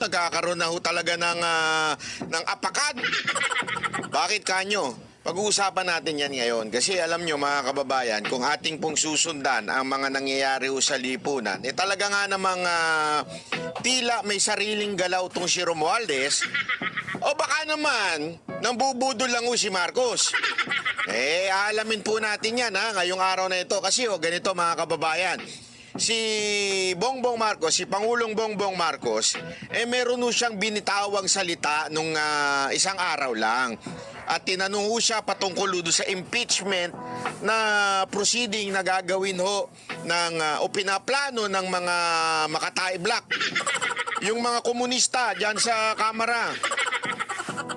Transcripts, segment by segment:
Nagkakaroon na ho talaga ng apakan. Bakit kanyo? Pag-uusapan natin yan ngayon kasi alam nyo mga kababayan, kung ating pong susundan ang mga nangyayari ho sa lipunan, talaga nga namang tila may sariling galaw tong si Romualdez o baka naman nang bubudol lang ho si Marcos. Alamin po natin yan ngayong araw na ito kasi ganito mga kababayan. Si Bongbong Marcos, si Pangulong Bongbong Marcos, meron ho siyang binitawang salita nung isang araw lang. At tinanong ho siya patungkol doon sa impeachment na proceeding na gagawin ho o pinaplano ng mga Makatay Black. Yung mga komunista dyan sa Kamara.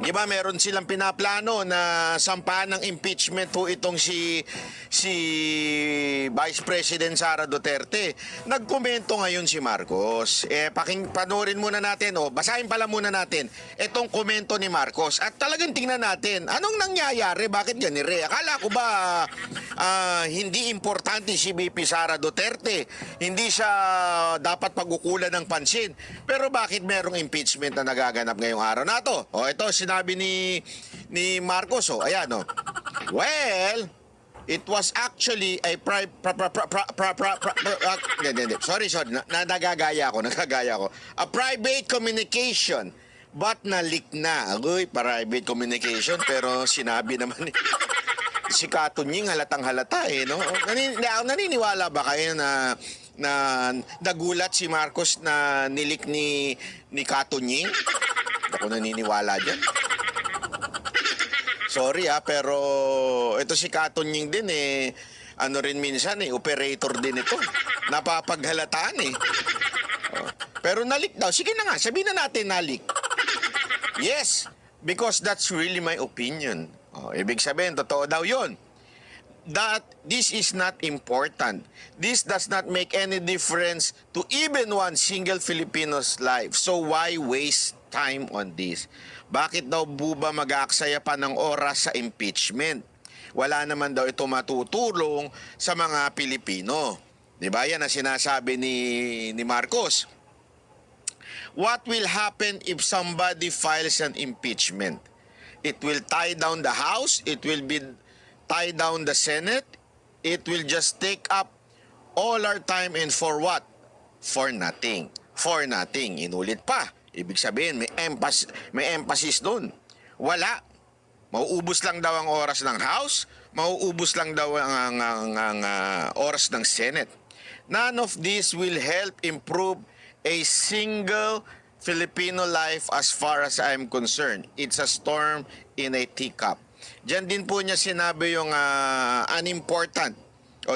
Di ba meron silang pinaplano na sampahan ng impeachment ho itong si Vice President Sara Duterte. Nagkomento ngayon si Marcos. Panoorin muna natin basahin pala muna natin itong komento ni Marcos at talagang tingnan natin anong nangyayari, bakit ganito? Akala ko ba hindi importante si VP Sara Duterte, hindi siya dapat pagukulan ng pansin, pero bakit merong impeachment na nagaganap ngayong araw na to? Ito sinabi ni Marcos. Ayan. Well, it was actually a sorry, nagagaya ako. A private communication, but na-leak na. Private communication, pero sinabi naman si Katunying halatang halata no? Naniniwala ba kayo na nagulat si Marcos na nilik ni Katunying? Ako naniniwala dyan. Sorry pero ito si Katunying din ano rin minsan operator din ito. Napapaghalataan Pero nalik daw. Sige na nga, sabihin na natin nalik. Yes, because that's really my opinion. Ibig sabihin, totoo daw yun. That this is not important. This does not make any difference to even one single Filipino's life. So why waste time on this? Bakit daw buba mag-aaksaya pa ng oras sa impeachment? Wala naman daw ito matutulong sa mga Pilipino. Di ba? Yan ang sinasabi ni Marcos. What will happen if somebody files an impeachment? It will tie down the House. It will tie down the Senate. It will just take up all our time, and for what? For nothing. For nothing. Inulit pa. Ibig sabihin, may emphasis doon. Wala. Mauubos lang daw ang oras ng House. Mauubos lang daw ang oras ng Senate. None of this will help improve a single Filipino life as far as I'm concerned. It's a storm in a teacup. Diyan din po niya sinabi yung unimportant.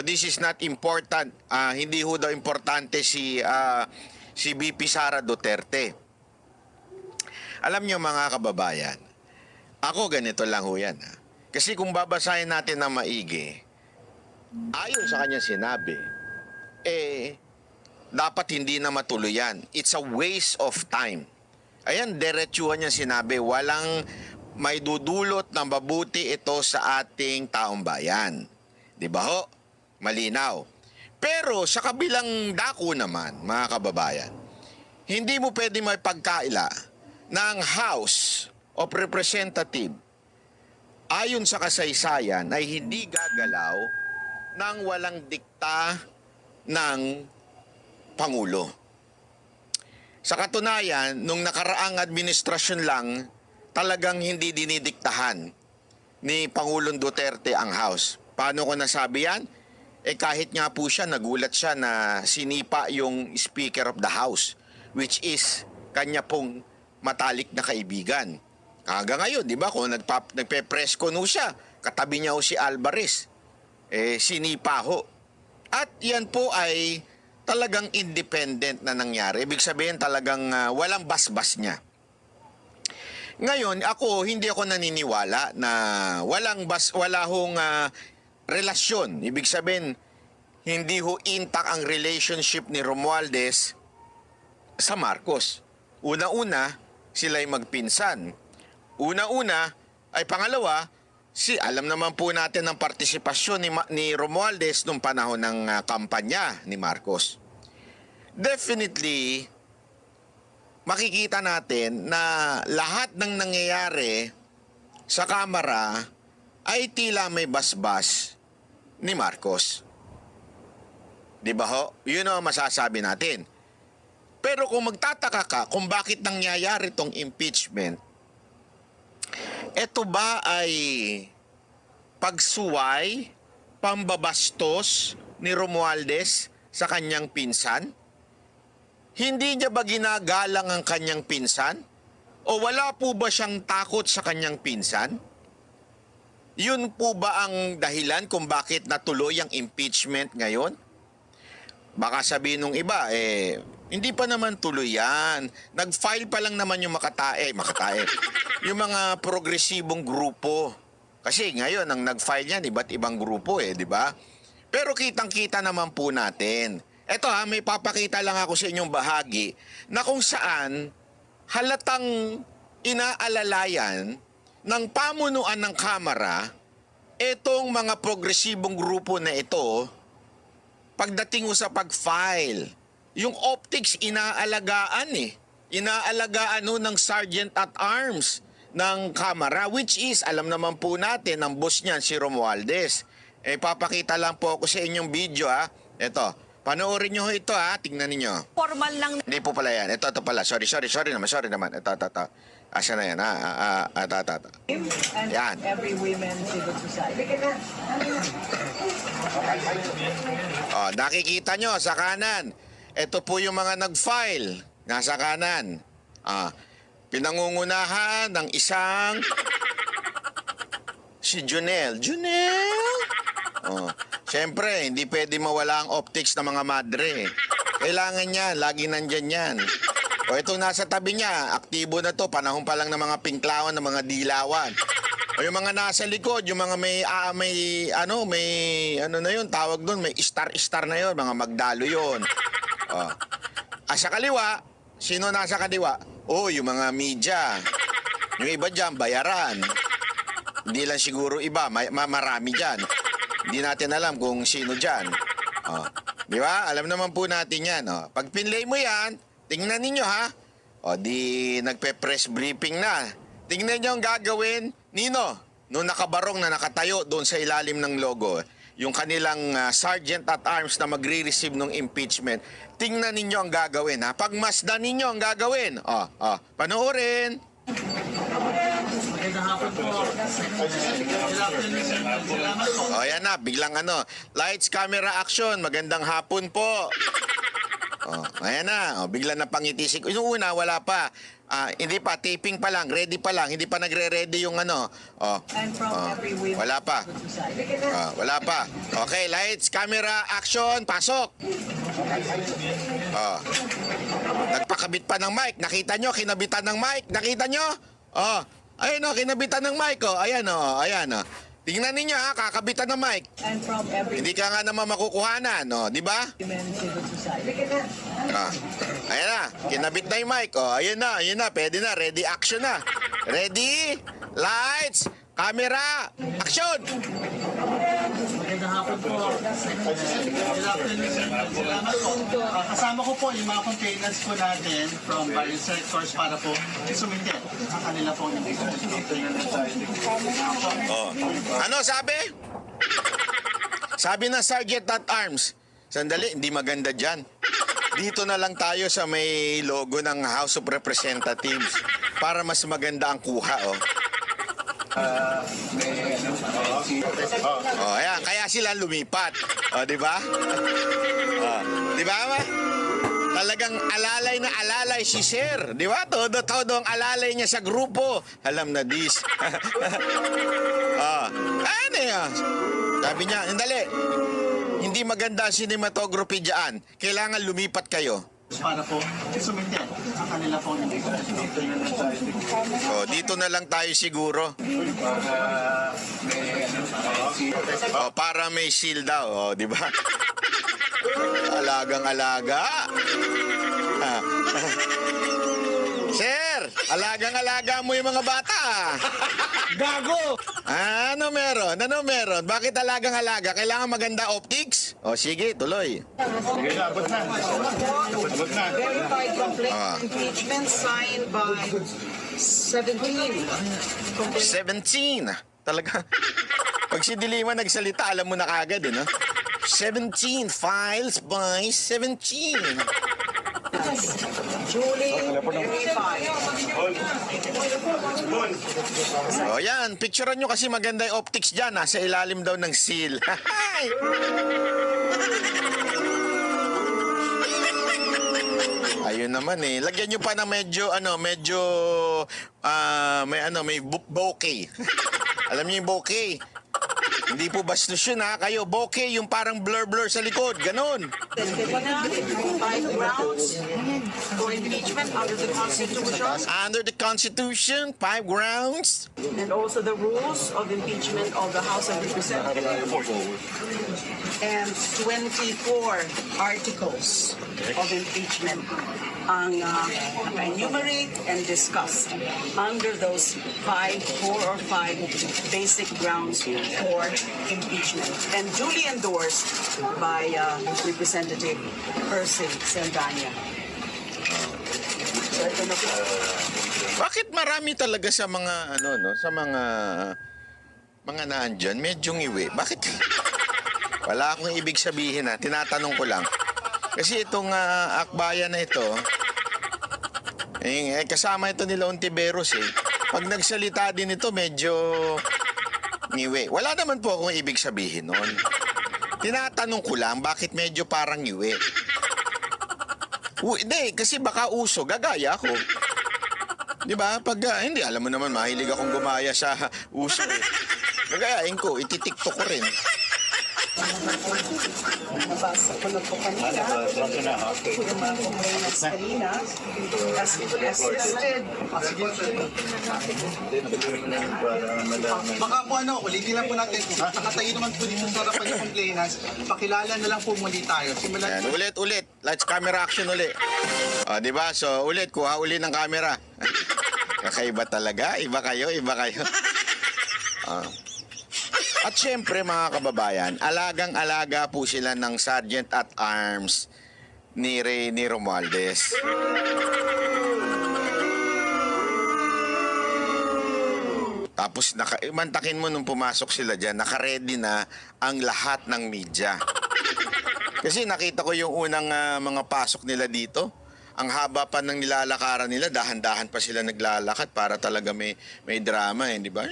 This is not important. Hindi ho daw importante si VP Sara Duterte. Alam niyo mga kababayan, ako ganito lang ho yan. Kasi kung babasahin natin na maigi, ayon sa kanya sinabi, dapat hindi na matuloy yan. It's a waste of time. Ayan, diretsuhan niya sinabi, walang may dudulot ng mabuti ito sa ating taong bayan. Di ba ho? Malinaw. Pero sa kabilang dako naman, mga kababayan, hindi mo pwede may pagkaila ng House of Representative ayon sa kasaysayan ay hindi gagalaw ng walang dikta ng Pangulo. Sa katunayan, nung nakaraang administrasyon lang, talagang hindi dinidiktahan ni Pangulong Duterte ang House. Paano ko nasabi yan? Kahit nga po siya, nagulat siya na sinipa yung Speaker of the House, which is kanya pong matalik na kaibigan. Hanggang ngayon, di ba, kung nagpe-press con siya, katabi niya si Alvarez, sinipa ho. At yan po ay talagang independent na nangyari. Ibig sabihin talagang walang basbas niya. Ngayon, hindi ako naniniwala na wala hong relasyon. Ibig sabihin, hindi ho intact ang relationship ni Romualdez sa Marcos. Una-una, sila'y magpinsan. Una-una, ay pangalawa, alam naman po natin ang partisipasyon ni Romualdez nung panahon ng kampanya ni Marcos. Definitely, makikita natin na lahat ng nangyayari sa Kamara ay tila may basbas ni Marcos. Di ba ho? Yun ang masasabi natin. Pero kung magtataka ka kung bakit nangyayari tong impeachment, ito ba ay pagsuway, pambabastos ni Romualdez sa kanyang pinsan? Hindi niya ba ginagalang ang kanyang pinsan? O wala po ba siyang takot sa kanyang pinsan? Yun po ba ang dahilan kung bakit natuloy ang impeachment ngayon? Baka sabihin nung iba, hindi pa naman tuloy yan. Nag-file pa lang naman yung makatae. Yung mga progresibong grupo. Kasi ngayon, ang nag-file yan, iba't ibang grupo di ba? Pero kitang-kita naman po natin. Eto may papakita lang ako sa inyong bahagi na kung saan halatang inaalalayan ng pamunuan ng Kamara itong mga progresibong grupo na ito pagdating sa pag-file. Yung optics inaalagaan Inaalagaan ng Sergeant at Arms ng Kamara, which is, alam naman po natin, ang boss niyan si Romualdez. Papakita lang po ako sa inyong video Ito, panoorin nyo ito tingnan niyo. Formal lang. Hindi po pala yan. Ito pala. Sorry naman. Ito. Asa na yan ito. And Yan. every women civil society. Nakikita nyo sa kanan. Ito po yung mga nag-file. Nasa kanan. Pinangungunahan ng isang si Junel. Siyempre, hindi pwede mawala ang optics ng mga madre. Kailangan niya, lagi nandyan yan. Itong nasa tabi niya, aktibo na to, panahon pa lang ng mga pinklawan, ng mga dilawan. Yung mga nasa likod, yung mga may ano na yun, tawag doon, may star na yun, mga magdalo yun. Sa kaliwa, sino nasa kaliwa? Yung mga media. Yung iba dyan, bayaran. Hindi lang siguro iba, marami dyan. Hindi natin alam kung sino dyan. Di ba? Alam naman po natin yan. Pag pinlay mo yan, tingnan ninyo di nagpe-press briefing na. Tingnan nyo ang gagawin. Nino, nung nakabarong na nakatayo doon sa ilalim ng logo, yung kanilang Sergeant at Arms na magre-receive ng impeachment, tingnan ninyo ang gagawin. Pagmasdan ninyo ang gagawin. Panoorin. Magandang hapon po. Salamat po. Yan na, biglang lights, camera, action. Magandang hapon po. Ayan na, biglang napangitisik. Yung una, wala pa. Hindi pa, taping pa lang, ready pa lang. Hindi pa nagre-ready yung And from every women wala pa. civil society. Wala pa. Okay, lights, camera, action, pasok. Nagpakabit pa ng mic. Nakita nyo, kinabitan ng mic. Nakita nyo? Ayun kinabitan ng mic. Ayan. Tingnan ninyo kakabitan ng mic. And from every Hindi ka nga naman makukuhanan, di ba? women civil society. Ayan na, kinabit na yung mic. Ayan na, pwede na, ready, action na. Ready, lights, camera, action! Magandang hapon po. Salamat po. Kasama ko po yung mga containers po natin from various sectors para po sumite ang kanila po ng Ano sabi? Sabi ng Sergeant at Arms, sandali, hindi maganda dyan. Dito na lang tayo sa may logo ng House of Representatives para mas maganda ang kuha, ayan, kaya sila lumipat. Di ba? Di ba? Talagang alalay na alalay si Sir. Di ba? Todo ang alalay niya sa grupo. Alam na this. Ano yan? Sabi niya, dali. Hindi maganda ang cinematography dyan. Kailangan lumipat kayo. para po sumite ang kanila po ng Dito na lang tayo siguro. Para may shield daw, di ba? Alagang-alaga. Sir, alagang-alaga mo yung mga bata. Gago! Ano meron? Bakit alagang-alaga? Kailangan maganda optics? O sige, tuloy. Sige na, abot na. Abot na. Verified complaint Ah. impeachment signed by 17. 17. Talaga. Pag si Dilima nagsalita, alam mo na kagad, eh, no? 17 files by 17. Duly verified. O yan, picturean nyo kasi maganda yung optics dyan. Nasa ilalim daw ng seal. Ayun naman eh. Lagyan nyo pa ng medyo may bokeh. Alam niyo yung bokeh? Hindi po bastos yun ha. Kayo, bokeh, yung parang blur-blur sa likod. Ganon. Five grounds for impeachment under the Constitution Under the Constitution, 5 grounds. and also the rules of impeachment of the House of Representatives and 24 articles of impeachment ang enumerate and discussed under those 4 or 5 basic grounds for impeachment and duly endorsed by Representative Percy Saldana. So ito na po. Bakit marami talaga sa mga sa mga naandyan, medyo ngiwi? Bakit? Wala akong ibig sabihin ha. Tinatanong ko lang. Kasi itong akbayan na ito, kasama ito nila Ontiveros eh. Pag nagsalita din ito, medyo ngiwi. Wala naman po akong ibig sabihin noon. Tinatanong ko lang, bakit medyo parang ngiwi? Hindi, kasi baka uso, gagaya ako. Di ba? Pag, hindi, alam mo naman, mahilig akong gumaya sa uso eh. Gagayain ko, ititiktok ko rin. Nabasa ko na po kanina. Yung mga complainants kanina. As assisted. Baka po ulitin lang po natin. Nakatayo naman po dito sa harapan ng complainants. Pakilala na lang po muli tayo. Simulan Yan, ulit. Lights, camera, action ulit. O, di ba? So, ulit, kuha uli ng camera. Kakaiba talaga. Iba kayo. At syempre, mga kababayan, alagang-alaga po sila ng Sergeant at Arms ni Romualdez. Tapos, mantakin mo nung pumasok sila dyan, nakaready na ang lahat ng media. Kasi nakita ko yung unang mga pasok nila dito. Ang haba pa ng nilalakaran nila, dahan-dahan pa sila naglalakad para talaga may drama di ba?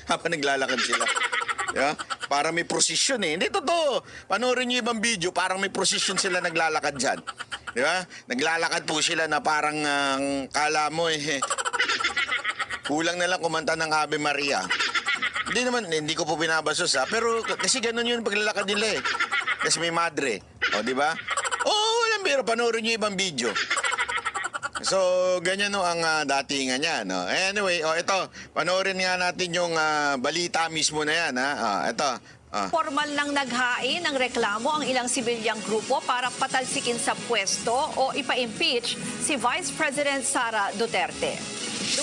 Habang naglalakad sila. Yeah? Parang may prosesyon eh. Hindi, totoo. Panoorin niyo ibang video, parang may prosesyon sila naglalakad dyan. Di ba? Naglalakad po sila na parang kala mo kulang na lang kumanta ng Ave Maria. Hindi ko po binabasos pero kasi ganun yun paglalakad nila eh. Kasi may madre. O, di ba? Walang biro. Panoorin niyo ibang video. So, ganyan ang datingan niya, no? Anyway, ito, panoorin nga natin yung balita mismo na yan, ha? Ito. Formal nang naghain ng reklamo ang ilang sibilyang grupo para patalsikin sa pwesto o ipa-impeach si Vice President Sara Duterte.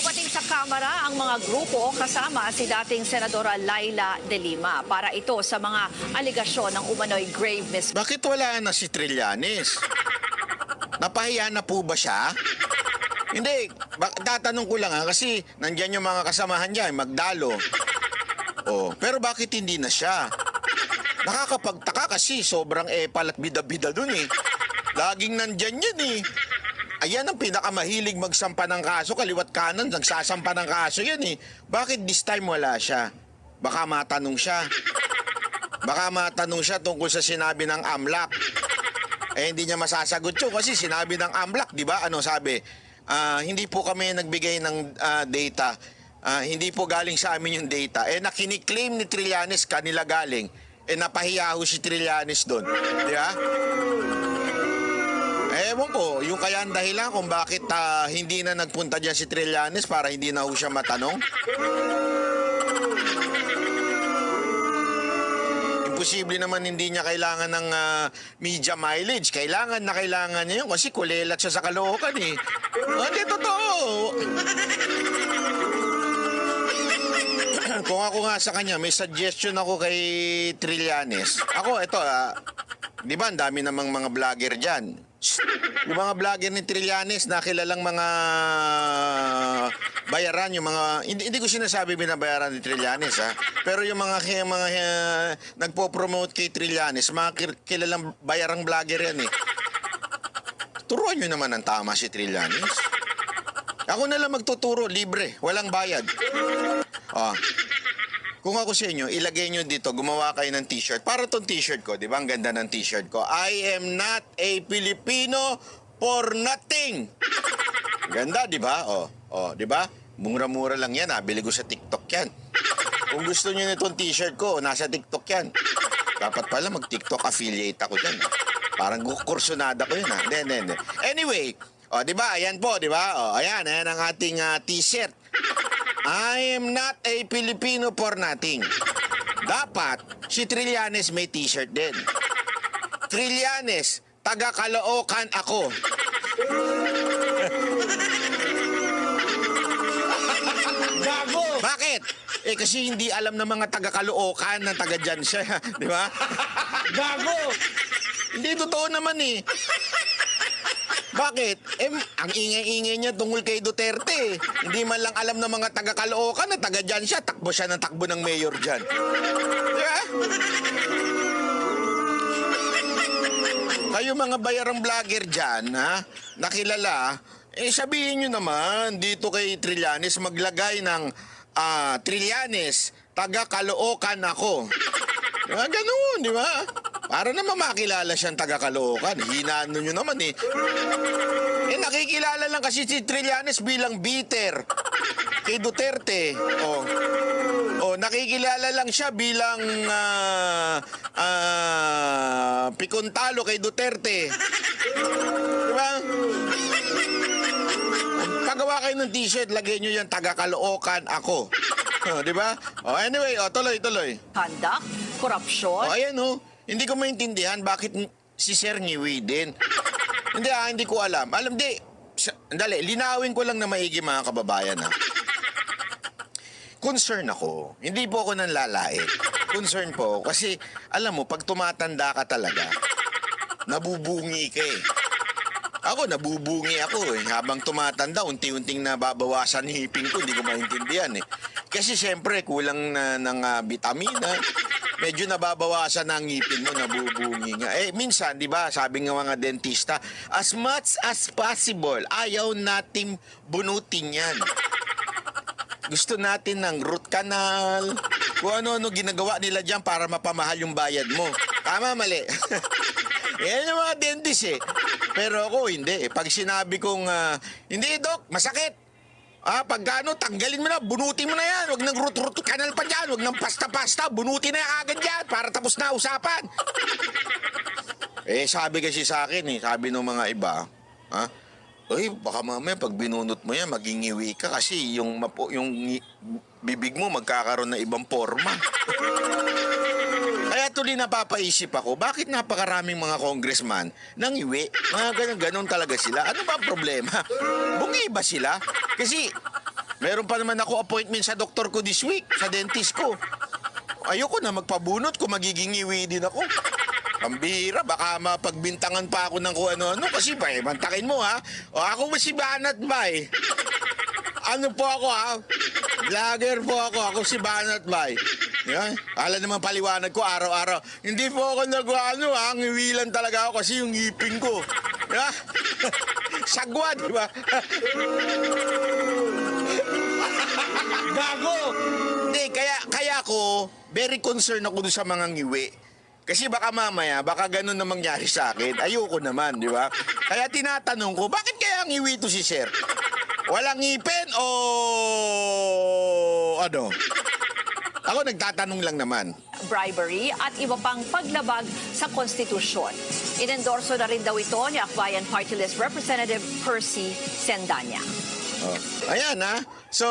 Dumating sa Kamara ang mga grupo kasama si dating Senadora Laila De Lima para ito sa mga aligasyon ng umano'y grave misconduct. Bakit wala na si Trillanes? Napahiya na po ba siya? Hindi, tatanong ko lang kasi nandyan yung mga kasamahan niya, Magdalo. Pero bakit hindi na siya? Nakakapagtaka kasi sobrang epal at bida-bida dun eh. Laging nandyan yan eh. Ayan ang pinakamahilig magsampa ng kaso, kaliwat kanan, nagsasampa ng kaso yan eh. Bakit this time wala siya? Baka matanong siya. Baka matanong siya tungkol sa sinabi ng AMLAC. Hindi niya masasagot yun kasi sinabi ng AMLAC, di ba? Ano sabi? Hindi po kami nagbigay ng data. Hindi po galing sa amin yung data. Nakiniklaim ni Trillanes kanila galing. Napahiya ho si Trillanes doon. Di ba? Ewan ko, yung kaya ang dahilan kung bakit hindi na nagpunta dyan si Trillanes para hindi na ho siya matanong. Imposible naman hindi niya kailangan ng media mileage. Kailangan niya yun kasi kulelat siya sa Caloocan eh. Hindi, totoo. Ayan, kung ako nga sa kanya, may suggestion ako kay Trillanes. Ako, ito, di ba, ang dami namang mga vlogger dyan. Yung mga vlogger ni Trillanes na kilalang mga bayaran, yung mga, hindi ko sinasabi binabayaran ni Trillanes, ha? Pero yung mga nagpo-promote kay Trillanes, mga kilalang bayarang vlogger yan, eh. Turuan nyo naman ang tama si Trillanes. Ako na lang magtuturo, libre, walang bayad. Kung ako sa inyo, ilagay nyo dito, gumawa kayo ng t-shirt. Para tong t-shirt ko, di ba? Ang ganda ng t-shirt ko. I am not a Filipino for nothing. Ganda, di ba? Di ba? Mura-mura lang yan, bili ko sa TikTok yan. Kung gusto nyo nitong t-shirt ko, nasa TikTok yan. Dapat pala mag-TikTok affiliate ako dyan. Parang kursunada ko yun, ha? Hindi. Anyway, di ba? Ayan po, di ba? Ayan ang ating t-shirt. I am not a Filipino for nothing. Dapat, si Trillanes may t-shirt din. Trillanes, taga-Caloocan ako. Gago! Bakit? Kasi hindi alam ng mga taga-Caloocan na taga dyan siya. Di ba? Gago! Hindi totoo naman eh. Bakit? Ang ingay-ingay niya tungkol kay Duterte. Hindi man lang alam ng mga taga-Caloocan na taga dyan siya. Takbo siya ng takbo ng mayor dyan. Diba? Kayo mga bayarang vlogger dyan, ha? Nakilala, sabihin nyo naman dito kay Trillanes maglagay ng Trillanes, taga-Caloocan ako. Diba? Ganun, di ba? Para naman makilala siyang taga-Caloocan. Hinaan nyo naman eh. Nakikilala lang kasi si Trillanes bilang bitter kay Duterte. Nakikilala lang siya bilang pikuntalo kay Duterte. Diba? Pagawa kayo ng t-shirt, lagay nyo yung taga-Caloocan ako. Diba? Anyway, tuloy. Conduct, korupsyon. Ayan hindi ko maintindihan bakit si Sir ngiwi din. Hindi ko alam. Dali, linawin ko lang na maigi mga kababayan, ha. Concern ako. Hindi po ako nanlalait. Concern po kasi, alam mo, pag tumatanda ka talaga, nabubungi ka eh. Ako, nabubungi ako eh. Habang tumatanda, unti-unting nababawasan hiping ko, hindi ko maintindihan eh. Kasi siyempre, kulang na ng vitamina. Medyo nababawasan ang ngipin mo, nabubungi nga. Minsan, di ba, sabi ng mga dentista, as much as possible, ayaw nating bunutin yan. Gusto natin ng root canal, kung ano-ano ginagawa nila dyan para mapamahal yung bayad mo. Tama, mali. Yan yung mga dentist eh. Pero ako, hindi. Pag sinabi kong, hindi, Dok, masakit. Pagkano, tanggalin mo na, bunutin mo na yan. Huwag nang root canal pa dyan. Huwag nang pasta-pasta. Bunutin na yan agad dyan para tapos na usapan. Sabi kasi sa akin sabi ng mga iba, baka mamaya pag binunot mo yan, magingiwi ka kasi yung bibig mo magkakaroon ng ibang forma. Kaya tuloy napapaisip ako, bakit napakaraming mga congressman nangiwi? Mga ganon talaga sila. Ano ba ang problema? Bungi ba sila? Kasi meron pa naman ako appointment sa doktor ko this week, sa dentist ko. Ayoko na magpabunot kung magiging iwi din ako. Pambihira, baka mapagbintangan pa ako ng kung ano-ano kasi mantakin mo ha. Ako ba si Banat Bay? Ano po ako ha? Vlogger po ako si Banat Bay. Yan. Ala naman paliwanag ko araw-araw. Hindi po ako ngiwilan talaga ako kasi yung ngipin ko. Yeah? Sagwa, di ba? Gago! Hindi, kaya ako, very concerned ako dun sa mga ngiwi. Kasi baka mamaya, baka ganun na mangyari sa akin. Ayoko naman, di ba? Kaya tinatanong ko, bakit kaya ngiwi to si Sir? Walang ngipin o ano? Ako nagtatanong lang naman. Bribery at iba pang paglabag sa konstitusyon. Inendorso na rin daw ito ni Akbayan Party List Representative Percy Sendanya. Ayan ha. So,